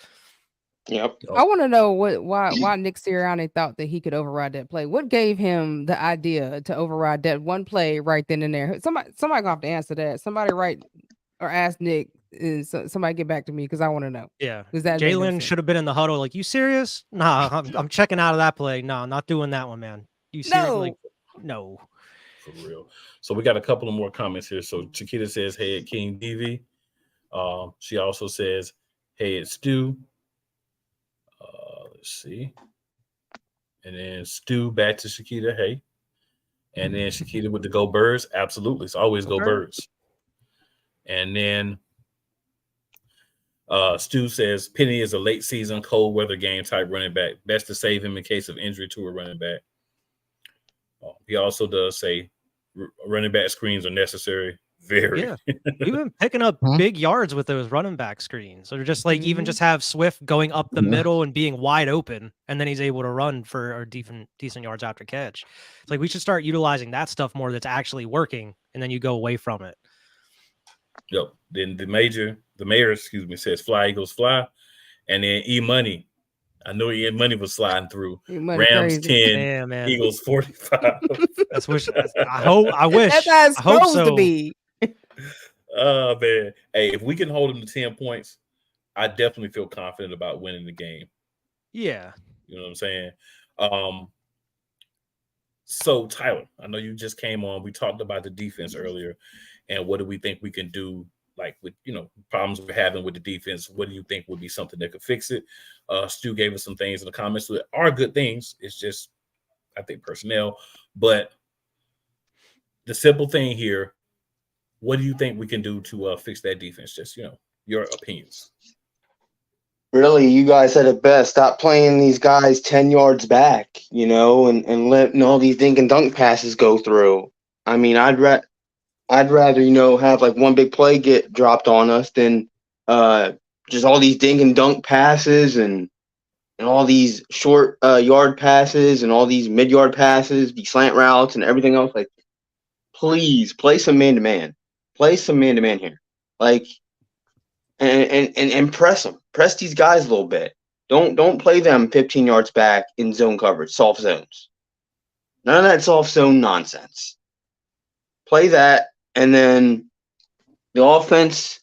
Yep. I want to know why Nick Sirianni thought that he could override that play. What gave him the idea to override that one play right then and there? Somebody gonna have to answer that. Somebody write or ask Nick. Somebody get back to me, because I want to know. Yeah, that Jalen should have been in the huddle. Like, you serious? Nah, I'm checking out of that play. No, not doing that one, man. You serious? No. Like, no. For real. So we got a couple of more comments here. So Chiquita says, hey, King DV. She also says, hey, it's Stu. Let's see. And then Stu back to Chiquita, hey. And then Chiquita with the Go Birds. Absolutely. It's always Go Birds. And then Stu says Penny is a late season cold weather game type running back. Best to save him in case of injury to a running back. He also does say running back screens are necessary. Very. Yeah. We've been picking up big yards with those running back screens. So just like even just have Swift going up the middle and being wide open, and then he's able to run for decent yards after catch. It's like we should start utilizing that stuff more that's actually working, and then you go away from it. Yep. Then the mayor, says fly, Eagles fly. And then E-Money. I know E-Money was sliding through. Rams crazy. 10, Eagles 45. That's wish. I wish. That's how it's I hope supposed so. to be. Oh, man. Hey, if we can hold them to 10 points, I definitely feel confident about winning the game. Yeah. You know what I'm saying? So, Tyler, I know you just came on. We talked about the defense earlier, and what do we think we can do, like with, problems we're having with the defense? What do you think would be something that could fix it? Stu gave us some things in the comments that are good things. It's just, I think, personnel. But the simple thing here, what do you think we can do to fix that defense? Just, your opinions. Really, you guys said it best. Stop playing these guys 10 yards back, and letting all these dink and dunk passes go through. I mean, I'd rather, have like one big play get dropped on us than just all these dink and dunk passes and all these short yard passes and all these mid-yard passes, these slant routes and everything else. Like, please play some man-to-man. Play some man-to-man here. Like, and press them. Press these guys a little bit. Don't play them 15 yards back in zone coverage, soft zones. None of that soft zone nonsense. Play that, and then the offense,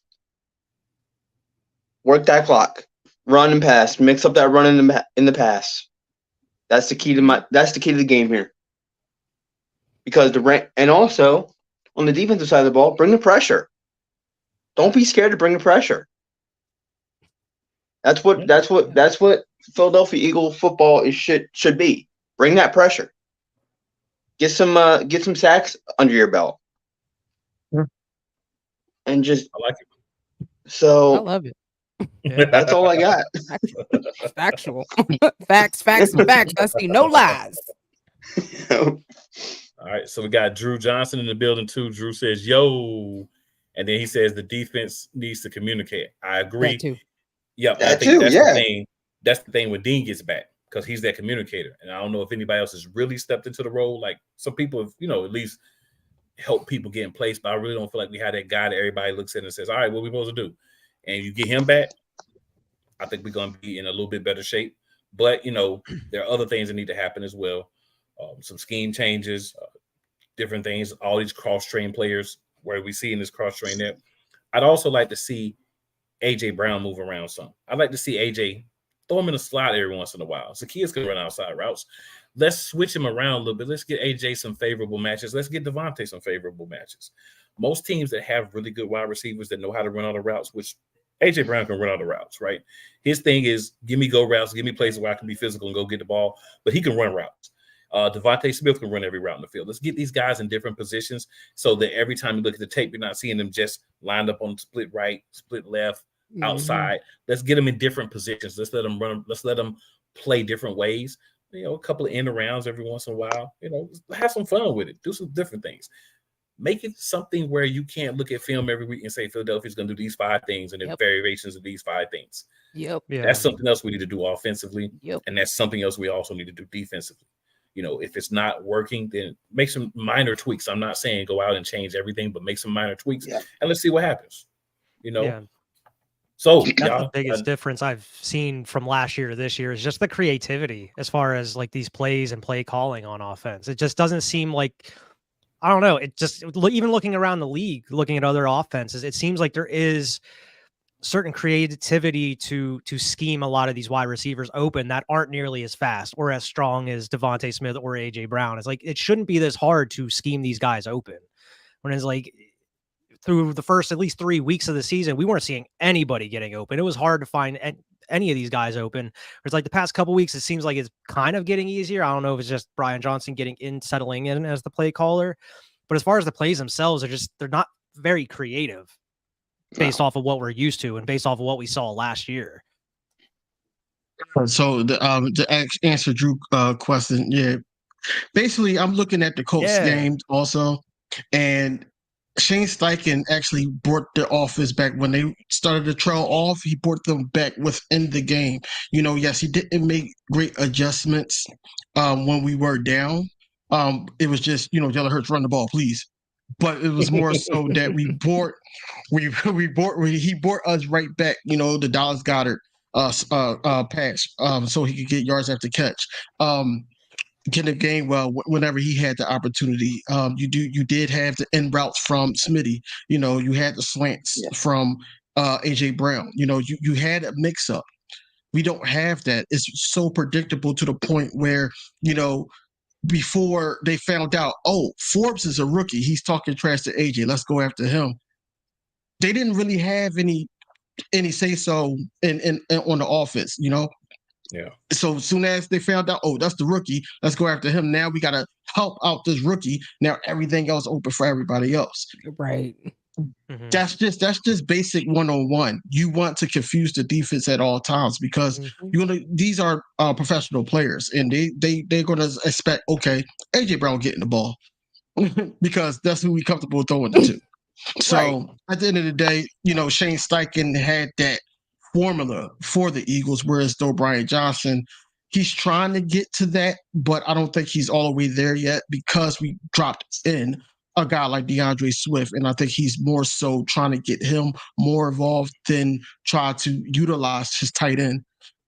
work that clock, run and pass, mix up that run in the pass. That's the key to the game here. Because and also on the defensive side of the ball, bring the pressure. Don't be scared to bring the pressure. That's what Philadelphia Eagle football should be. Bring that pressure. Get some sacks under your belt. And just I like it. So I love it. Yeah. That's all I got. Factual. Facts. I see no lies. All right, so we got Drew Johnson in the building too. Drew says, "Yo," and then he says the defense needs to communicate. I agree. That too. Yep, That I think too, that's yeah. the thing. That's the thing when Dean gets back, because he's that communicator. And I don't know if anybody else has really stepped into the role. Like some people have, at least help people get in place, but I really don't feel like we had that guy that everybody looks at and says, "All right, what are we supposed to do?" And you get him back, I think we're going to be in a little bit better shape. But, there are other things that need to happen as well. Some scheme changes, different things, all these cross-train players where we see in this cross-train net. I'd also like to see A.J. Brown move around some. I'd like to see A.J. throw him in a slot every once in a while. Zacchaeus can run outside routes. Let's switch him around a little bit. Let's get A.J. some favorable matches. Let's get Devontae some favorable matches. Most teams that have really good wide receivers that know how to run all the routes, which A.J. Brown can run all the routes, right? His thing is give me go routes, give me places where I can be physical and go get the ball, but he can run routes. Devontae Smith can run every route in the field. Let's get these guys in different positions so that every time you look at the tape, you're not seeing them just lined up on split right, split left, outside. Let's get them in different positions. Let's let them run. Let's let them play different ways. A couple of end arounds every once in a while. Have some fun with it. Do some different things. Make it something where you can't look at film every week and say Philadelphia's going to do these 5 things and then variations of these 5 things. Yep. Yeah. That's something else we need to do offensively. Yep. And that's something else we also need to do defensively. If it's not working, then make some minor tweaks. I'm not saying go out and change everything, but make some minor tweaks and let's see what happens. Yeah. So that's the biggest difference I've seen from last year to this year is just the creativity as far as like these plays and play calling on offense. It just doesn't seem like, I don't know. It just, even looking around the league, looking at other offenses, it seems like there is certain creativity to scheme a lot of these wide receivers open that aren't nearly as fast or as strong as Devontae Smith or A.J. Brown. It's like, it shouldn't be this hard to scheme these guys open. When it's like, through the first at least 3 weeks of the season, we weren't seeing anybody getting open. It was hard to find any of these guys open. It's like the past couple weeks, it seems like it's kind of getting easier. I don't know if it's just Brian Johnson settling in as the play caller, but as far as the plays themselves, they're not very creative based off of what we're used to and based off of what we saw last year. So to answer Drew's question, basically I'm looking at the Colts game also, and Shane Steichen actually brought the offense back when they started to trail off. He brought them back within the game. Yes, he didn't make great adjustments when we were down. It was just, Jalen Hurts, run the ball, please. But it was more so that he brought us right back. The Dallas Goedert pass, so he could get yards after catch. Kenneth Gainwell, whenever he had the opportunity, you did have the end routes from Smitty. You had the slants from AJ Brown. You had a mix up. We don't have that. It's so predictable to the point where before they found out, oh, Forbes is a rookie. He's talking trash to AJ. Let's go after him. They didn't really have any say so in on the offense. Yeah. So as soon as they found out, oh, that's the rookie, let's go after him. Now we got to help out this rookie. Now everything else open for everybody else. Right. Mm-hmm. That's just basic 101. You want to confuse the defense at all times because these are professional players, and they're going to expect, okay, AJ Brown getting the ball because that's who we comfortable throwing it to. So at the end of the day, Shane Steichen had that formula for the Eagles, whereas though Brian Johnson, he's trying to get to that, but I don't think he's all the way there yet because we dropped in a guy like DeAndre Swift, and I think he's more so trying to get him more involved than try to utilize his tight end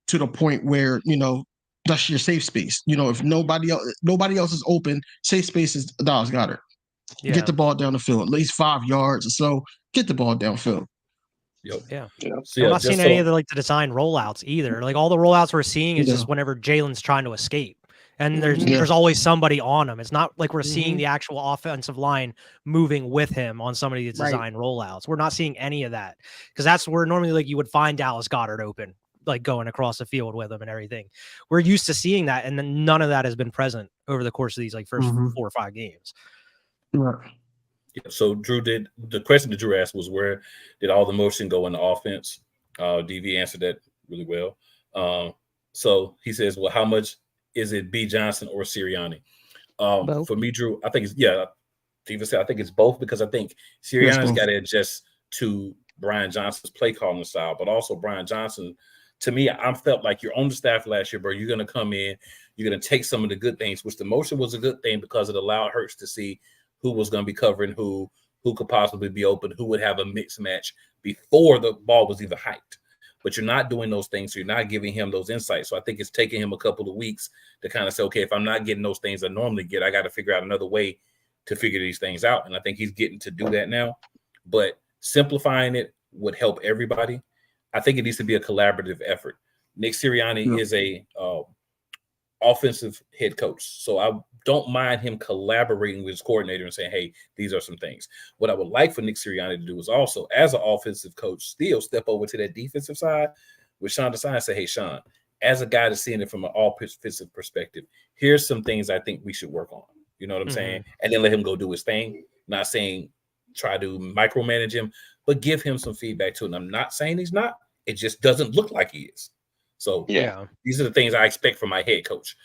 to the point where that's your safe space. If nobody else is open, safe space is Dallas Goedert. Yeah. Get the ball down the field, at least 5 yards or so. Get the ball downfield. Yep. Yeah. So, I'm not seeing any of the design rollouts either. Like all the rollouts we're seeing is just whenever Jalen's trying to escape. And there's always somebody on him. It's not like we're seeing the actual offensive line moving with him on some of these design rollouts. We're not seeing any of that because that's where normally like you would find Dallas Goedert open, like going across the field with him and everything. We're used to seeing that, and then none of that has been present over the course of these like first 4 or 5 games. Right. Yeah, so Drew, the question that Drew asked was where did all the motion go in the offense? DV answered that really well. So he says, well, how much is it B. Johnson or Sirianni? For me, Drew, I think it's DV said I think it's both because I think Sirianni's got to adjust to Brian Johnson's play calling style, but also Brian Johnson. To me, I felt like you're on the staff last year, bro. You're going to come in, you're going to take some of the good things, which the motion was a good thing because it allowed Hurts to see who was going to be covering who could possibly be open, who would have a mixed match before the ball was even hiked. But you're not doing those things, so you're not giving him those insights. So I think it's taking him a couple of weeks to kind of say, okay, if I'm not getting those things I normally get, I got to figure out another way to figure these things out. And I think he's getting to do that now. But simplifying it would help everybody. I think it needs to be a collaborative effort. Nick Sirianni is a offensive head coach. So I don't mind him collaborating with his coordinator and saying, hey, these are some things. What I would like for Nick Sirianni to do is also, as an offensive coach, still step over to that defensive side with Sean Desai and say, hey, Sean, as a guy that's seeing it from an offensive perspective, here's some things I think we should work on. You know what I'm saying? And then let him go do his thing. Not saying try to micromanage him, but give him some feedback too. And I'm not saying he's not. It just doesn't look like he is. So these are the things I expect from my head coach.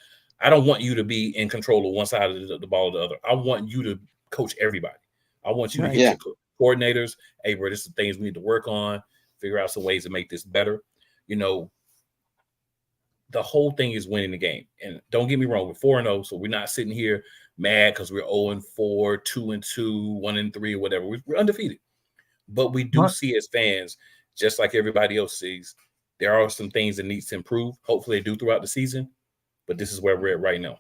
I don't want you to be in control of one side of the ball or the other. I want you to coach everybody. I want you to hit your coordinators. Hey, bro, this is the things we need to work on, figure out some ways to make this better. The whole thing is winning the game. And don't get me wrong, we're 4-0, so we're not sitting here mad because we're 0-4, 2-2, 1-3, or whatever. We're undefeated. But we do see as fans, just like everybody else sees, there are some things that needs to improve. Hopefully they do throughout the season. But this is where we're at right now.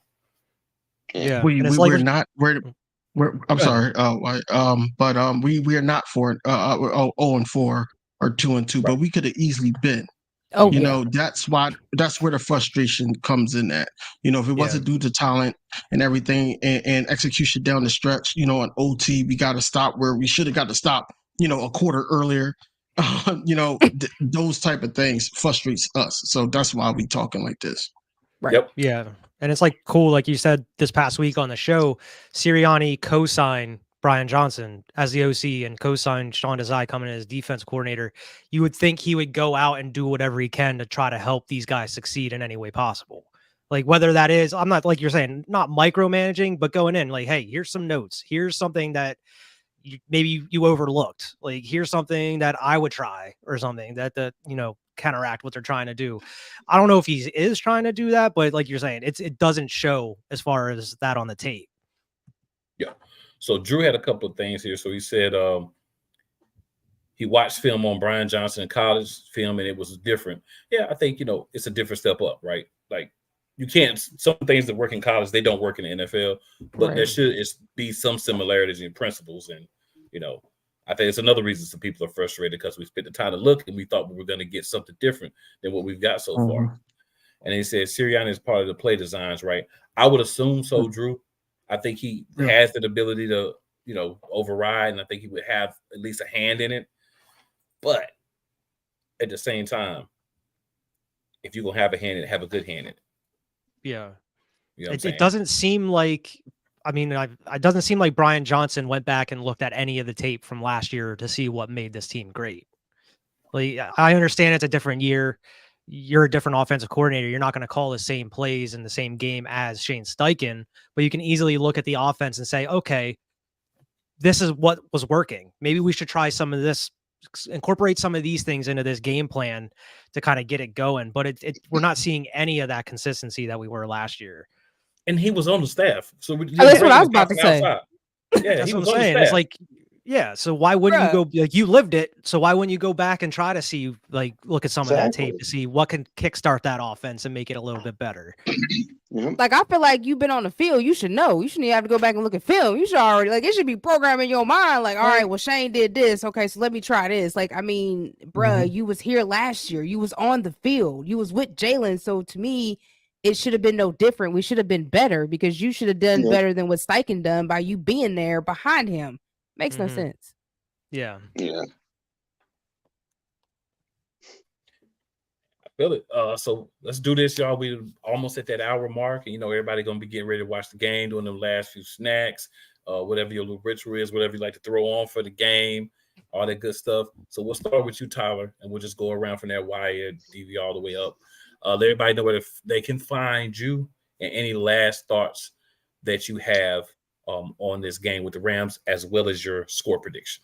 Yeah, we're not. I'm sorry. We are not 0-4 or 2-2, but we could have easily been. That's where the frustration comes in at. If it wasn't due to talent and everything and execution down the stretch, on OT, we got to stop where we should have got to stop, a quarter earlier. Those type of things frustrates us. So that's why we talking like this. Right. Yep. Yeah. And it's like cool, like you said this past week on the show, Sirianni co-signed Brian Johnson as the OC and co-signed Sean Desai coming in as defense coordinator. You would think he would go out and do whatever he can to try to help these guys succeed in any way possible. Like whether that is, I'm not like you're saying, not micromanaging, but going in like, hey, here's some notes. Here's something that maybe you overlooked. Like, here's something that I would try or something that counteract what they're trying to do. I don't know if he is trying to do that, but like you're saying, it doesn't show as far as that on the tape. Yeah. So Drew had a couple of things here. So he said he watched film on Brian Johnson in college film, and it was different. Yeah, I think, it's a different step up, right? Like, you can't, some things that work in college, they don't work in the NFL, but there should be some similarities in principles. And, I think it's another reason some people are frustrated because we spent the time to look and we thought we were going to get something different than what we've got so far. And he said Sirianni is part of the play designs, right? I would assume so, Drew. I think he has the ability to, override, and I think he would have at least a hand in it. But at the same time, if you're going to have a hand in it, have a good hand in it. Yeah. You know it doesn't seem like, it doesn't seem like Brian Johnson went back and looked at any of the tape from last year to see what made this team great. Like, I understand it's a different year. You're a different offensive coordinator. You're not going to call the same plays in the same game as Shane Steichen, but you can easily look at the offense and say, okay, this is what was working. Maybe we should try some of this, incorporate some of these things into this game plan to kind of get it going. But we're not seeing any of that consistency that we were last year. And he was on the staff. So that's what I was about to say. Yeah, that's he what was I'm on the saying. staff. It's like, yeah. So why wouldn't you go, like, you lived it. So why wouldn't you go back and try to see, like, look at some of that tape to see what can kickstart that offense and make it a little bit better? Like, I feel like you've been on the field. You should know. You shouldn't even have to go back and look at film. You should already, like, it should be programmed in your mind. Like, all right, well, Shane did this. Okay, so let me try this. Like, bruh, you was here last year. You was on the field. You was with Jalen. So to me, it should have been no different. We should have been better because you should have done better than what Steichen done by you being there behind him. Makes no sense. Yeah. Yeah. I feel it. So let's do this, y'all. We're almost at that hour mark. And, everybody going to be getting ready to watch the game, doing them last few snacks, whatever your little ritual is, whatever you like to throw on for the game, all that good stuff. So we'll start with you, Tyler, and we'll just go around from that wire, DV all the way up. Let everybody know where they can find you and any last thoughts that you have on this game with the Rams, as well as your score prediction.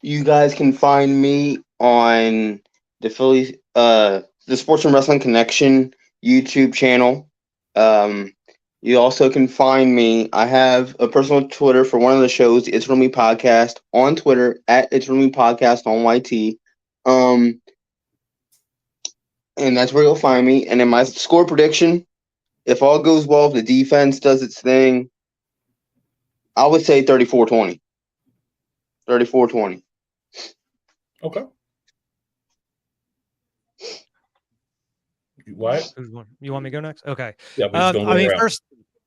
You guys can find me on the Philly, the Sports and Wrestling Connection YouTube channel. You also can find me. I have a personal Twitter for one of the shows, It's Real Me Podcast, on Twitter at It's Real Me Podcast on YT. And that's where you'll find me. And in my score prediction, if all goes well, if the defense does its thing, I would say 34-20. 34-20. Okay. What? You want me to go next? Okay. Yeah, first,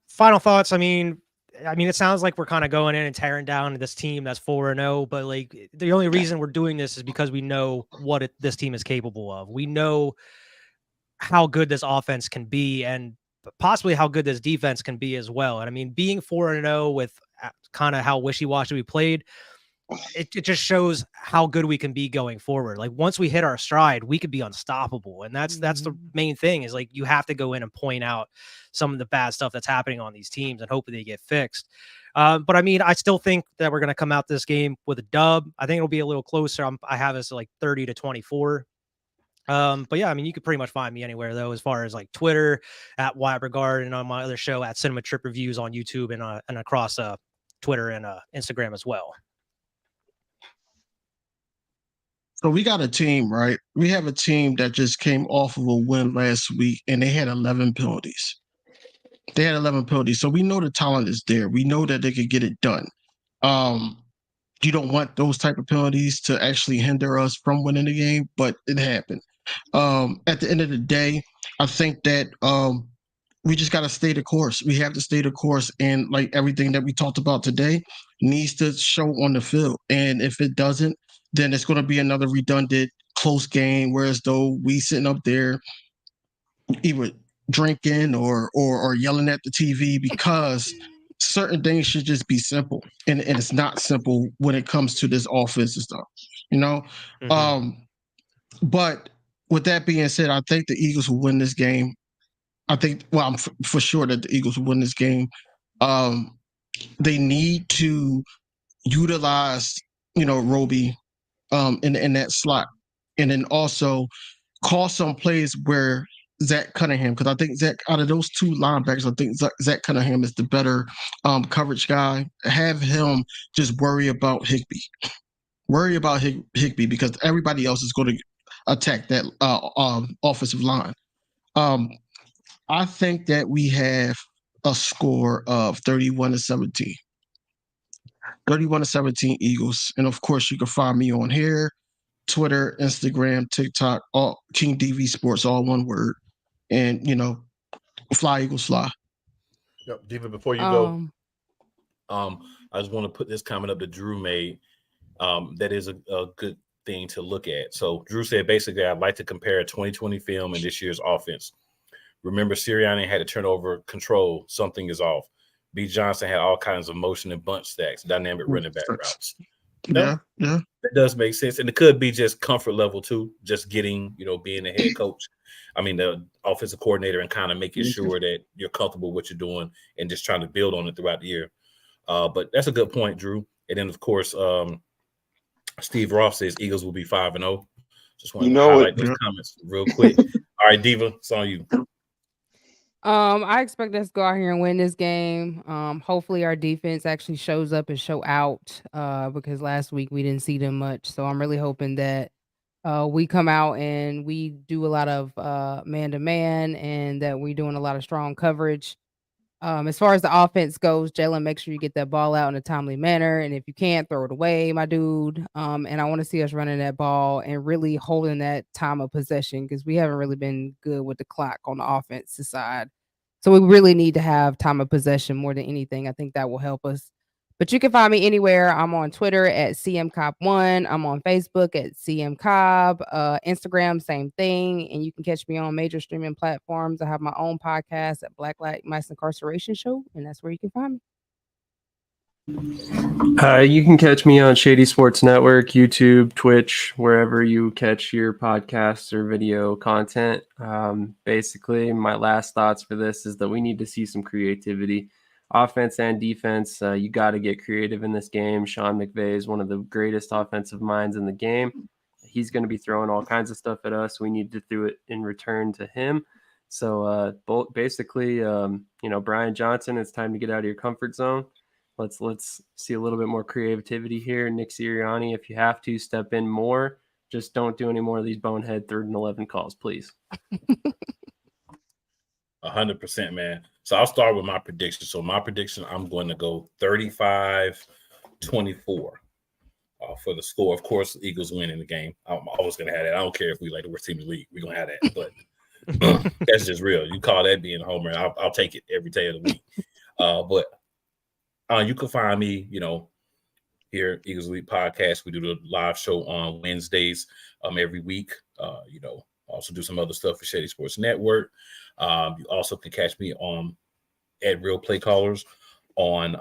final thoughts. It sounds like we're kind of going in and tearing down this team that's 4-0, but like the only reason we're doing this is because we know what this team is capable of. We know how good this offense can be and possibly how good this defense can be as well. And being 4-0 with kind of how wishy-washy we played, it just shows how good we can be going forward. Like, once we hit our stride, we could be unstoppable. And that's the main thing, is like, you have to go in and point out some of the bad stuff that's happening on these teams and hope they get fixed. But I still think that we're going to come out this game with a dub. I think it'll be a little closer. I have us like 30-24. But yeah, you could pretty much find me anywhere though, as far as like Twitter at Wyatt Regard, and on my other show at Cinema Trip Reviews on YouTube and across Twitter and Instagram as well. So we got a team, right? We have a team that just came off of a win last week, and they had 11 penalties. So we know the talent is there. We know that they could get it done. You don't want those type of penalties to actually hinder us from winning the game, but it happened. At the end of the day, I think that we just got to stay the course. We have to stay the course, and like everything that we talked about today needs to show on the field. And if it doesn't, then it's going to be another redundant close game, whereas though we sitting up there either drinking or yelling at the TV, because certain things should just be simple, and it's not simple when it comes to this offense and stuff, But with that being said, I think the Eagles will win this game. I'm for sure that the Eagles will win this game. They need to utilize, Roby in that slot. And then also call some plays where Zach Cunningham, because I think Zach, out of those two linebackers, I think Zach Cunningham is the better coverage guy. Have him just worry about Higbee. Worry about Higbee because everybody else is going to attack that offensive line. I think that we have a score of 31-17. 31-17 Eagles. And of course, you can find me on here, Twitter, Instagram, TikTok, all King DV Sports, all one word. And, fly, Eagles, fly. Yep. Diva, before you go, I just want to put this comment up that Drew made. That is a good thing to look at. So Drew said, basically, I'd like to compare 2020 film and this year's offense. Remember, Sirianni had a turnover control. Something is off. B. Johnson had all kinds of motion and bunch stacks, dynamic running back routes. Yeah. That does make sense. And it could be just comfort level too, just getting, being the head coach. I mean, the offensive coordinator, and kind of making sure that you're comfortable with what you're doing and just trying to build on it throughout the year. But that's a good point, Drew. And then, of course, Steve Ross says Eagles will be 5-0. Just want to highlight those comments real quick. All right, Diva, it's on you. I expect us to go out here and win this game. Hopefully our defense actually shows up and show out, because last week we didn't see them much. So I'm really hoping that we come out and we do a lot of man-to-man, and that we're doing a lot of strong coverage. As far as the offense goes, Jalen, make sure you get that ball out in a timely manner. And if you can't, throw it away, my dude. And I want to see us running that ball and really holding that time of possession, because we haven't really been good with the clock on the offensive side. So we really need to have time of possession more than anything. I think that will help us. But you can find me anywhere. I'm on Twitter at CMCobb1. I'm on Facebook at CMCobb. Instagram, same thing. And you can catch me on major streaming platforms. I have my own podcast at Blacklight Mass Incarceration Show, and that's where you can find me. You can catch me on Shady Sports Network, YouTube, Twitch, wherever you catch your podcasts or video content. Basically, my last thoughts for this is that we need to see some creativity. Offense and defense, you got to get creative in this game. Sean McVay is one of the greatest offensive minds in the game. He's going to be throwing all kinds of stuff at us. We need to throw it in return to him. So basically, Brian Johnson, it's time to get out of your comfort zone. Let's see a little bit more creativity here. Nick Sirianni, if you have to, step in more. Just don't do any more of these bonehead 3rd and 11 calls, please. 100%, man. So I'll start with my prediction. So my prediction, I'm going to go 35-24 for the score. Of course, Eagles win in the game. I'm always going to have that. I don't care if we like the worst team in the league. We're going to have that. But that's just real. You call that being a homer, I'll take it every day of the week. But you can find me, here Eagles Elite Podcast. We do the live show on Wednesdays every week. Also do some other stuff for Shady Sports Network. You also can catch me at Real Play Callers on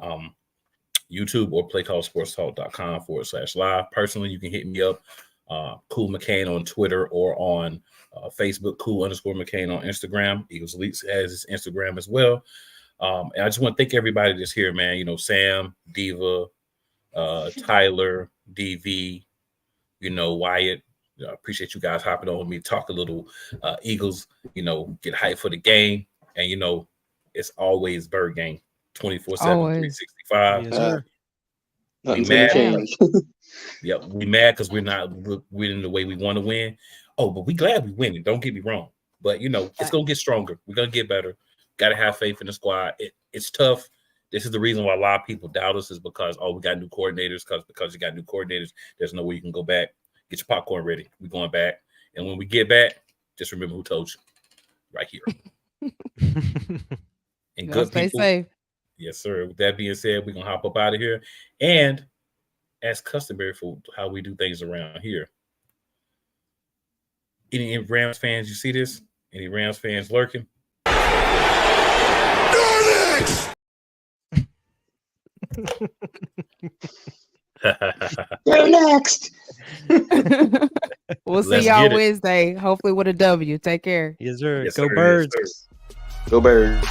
YouTube or playcallersportstalk.com/live. Personally, you can hit me up, Cool McCain on Twitter or on Facebook, Cool_McCain on Instagram. Eagles Elite has his Instagram as well. And I just want to thank everybody that's here, man. Sam, Diva, Tyler, DV, Wyatt. I appreciate you guys hopping on with me, talk a little Eagles, get hyped for the game. And, it's always Bird Game, 24/7, 365. Yes, sir. We mad. Yep, we mad because we're not winning the way we want to win. Oh, but we glad we winning. Don't get me wrong. But, it's going to get stronger. We're going to get better. Got to have faith in the squad. It's tough. This is the reason why a lot of people doubt us, is because, we got new coordinators. Because you got new coordinators, there's no way you can go back. Get your popcorn ready. We're going back. And when we get back, just remember who told you. Right here. And good stay people. Safe. Yes, sir. With that being said, we're going to hop up out of here. And as customary for how we do things around here, any Rams fans, you see this? Any Rams fans lurking? You're next. We'll see Let's y'all get it. Wednesday, hopefully with a W. Take care. Yes, sir. Yes, Go sir. Birds. Yes, sir. Go Birds.